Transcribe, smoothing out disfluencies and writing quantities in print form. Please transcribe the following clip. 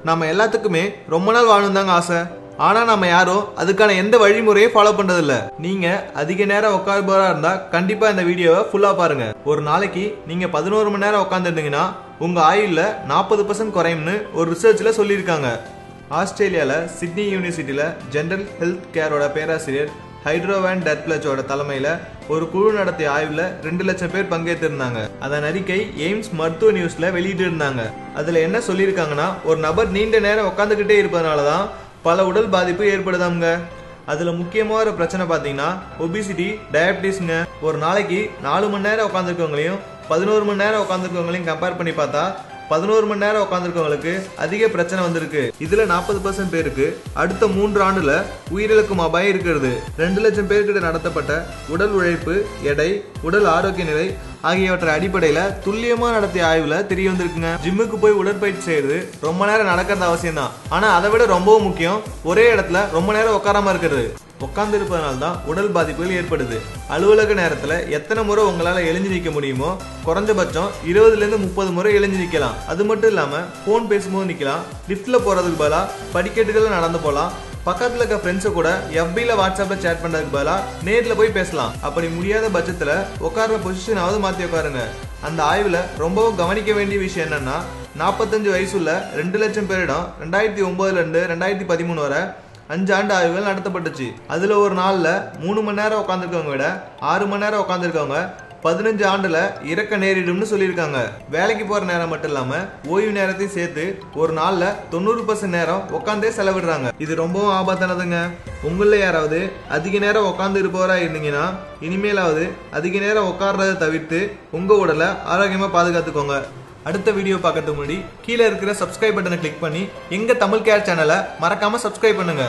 நம்ம எல்லாத்துக்குமே ரொம்ப நாள் வாழணும் தாங்க ஆசை. ஆனா நம்ம யாரும் அதுக்கான எந்த வழிமுறையும் ஃபாலோ பண்றது இல்ல. நீங்க அதிக நேரம் உட்கார்பவரா இருந்தா கண்டிப்பா இந்த வீடியோவை ஃபுல்லா பாருங்க. ஒரு நாளைக்கு நீங்க 11 மணி நேரம் உட்கார்ந்துருந்தீங்கன்னா உங்க ஆயுள்ல 40% குறையும்னு ஒரு ரிசர்ச்ல சொல்லியிருக்காங்க. ஆஸ்திரேலியால சிட்னி யூனிவர்சிட்டியில ஜெனரல் ஹெல்த் கேரோட பேராசிரியர் ஹைட்ரோவேன் டர்ப்ளச்சோட தலைமையில ஒரு குழு நடத்திய ஆய்வுல 2 லட்சம் பேர் பங்கேற்றிருந்தாங்க. அதன் அறிக்கை எய்ம்ஸ் மருத்துவ நியூஸ்ல வெளியிட்டு இருந்தாங்க. அதுல என்ன சொல்லியிருக்காங்கன்னா, ஒரு நபர் நீண்ட நேரம் உட்காந்துக்கிட்டே இருப்பதனாலதான் பல உடல் பாதிப்பு ஏற்படுதாங்க. அதுல முக்கியமான பிரச்சனை பாத்தீங்கன்னா ஒபிசிட்டி, டயபிட்டிஸ்ங்க. ஒரு நாளைக்கு 4 மணி நேரம் உட்காந்துருக்கவங்களையும் 11 மணி நேரம் உட்காந்துருக்கவங்களையும் கம்பேர் பண்ணி பார்த்தா 11 மணி நேரம் உட்காந்துருக்கவங்களுக்கு அதிக பிரச்சனை வந்திருக்கு. இதுல 40% பேருக்கு அடுத்த 3 ஆண்டுல உயிரிழக்கும் அபாயம் இருக்கிறது. 2 லட்சம் பேர்கிட்ட நடத்தப்பட்ட உடல் உழைப்பு, எடை, உடல் ஆரோக்கிய நிலை ஆகியவற்றை அடிப்படையில துல்லியமா நடத்திய ஆய்வுல தெரிய வந்திருக்குங்க. ஜிம்முக்கு போய் உடற்பயிற்சி செய்யறது ரொம்ப நேரம் நடக்கிறது அவசியம் தான். ஆனா அதை விட ரொம்பவும் முக்கியம் ஒரே இடத்துல ரொம்ப நேரம் உட்காராம இருக்கிறது. உட்கார்ந்து இருப்பதனால தான் உடல் பாதிப்புகள் ஏற்படுது. அலுவலக நேரத்துல எத்தனை முறை உங்களால எழுந்து நிற்க முடியுமோ குறைஞ்சபட்சம் 20 ல இருந்து 30 முறை எழுந்து நிக்கலாம். அது மட்டும் இல்லாம போன் பேசும்போது நிக்கலாம், லிப்ட்ல போறதுக்கு பதிலா படிக்கட்டுகள்ல நடந்து போலாம், பக்கத்துல இருக்க ஃப்ரெண்ட்ஸை கூட FBல வாட்ஸ்அப்ல சேட் பண்றதுக்கு பதிலா நேர்ல போய் பேசலாம். அப்படி முடியாத பட்சத்துல உட்கார்ற பொசிஷனாவது மாத்தி உட்காருங்க. அந்த ஆய்வுல ரொம்பவும் கவனிக்க வேண்டிய விஷயம் என்னன்னா, 45 வயசுள்ள 2 லட்சம் பேரிடம் 2009ல இருந்து 2013 வரை 5 ஆண்டு ஆய்வுகள் நடத்தப்பட்டுச்சு. அதுல ஒரு நாள்ல 3 மணி நேரம் உட்காந்துருக்கவங்க விட 6 மணி நேரம் உட்காந்துருக்கவங்க 15 ஆண்டுல இறக்க நேரிடும்னு சொல்லியிருக்காங்க. வேலைக்கு போற நேரம் மட்டும் இல்லாம ஓய்வு நேரத்தையும் சேர்த்து ஒரு நாள்ல 90% நேரம் உட்காந்தே செலவிடுறாங்க. இது ரொம்பவும் ஆபத்தானதுங்க. உங்கள யாராவது அதிக நேரம் உட்கார்ந்து இருப்பவரா இருந்தீங்கன்னா இனிமேலாவது அதிக நேரம் உட்கார்றதை தவிர்த்து உங்க உடலை ஆரோக்கியமா பாதுகாத்துக்கோங்க. அடுத்த வீடியோ பார்க்கறதுக்கு முன்னாடி கீழே இருக்கிற சப்ஸ்கிரைப் பட்டனை கிளிக் பண்ணி எங்க தமிழ் கேர் சேனலை மறக்காம சப்ஸ்கிரைப் பண்ணுங்க.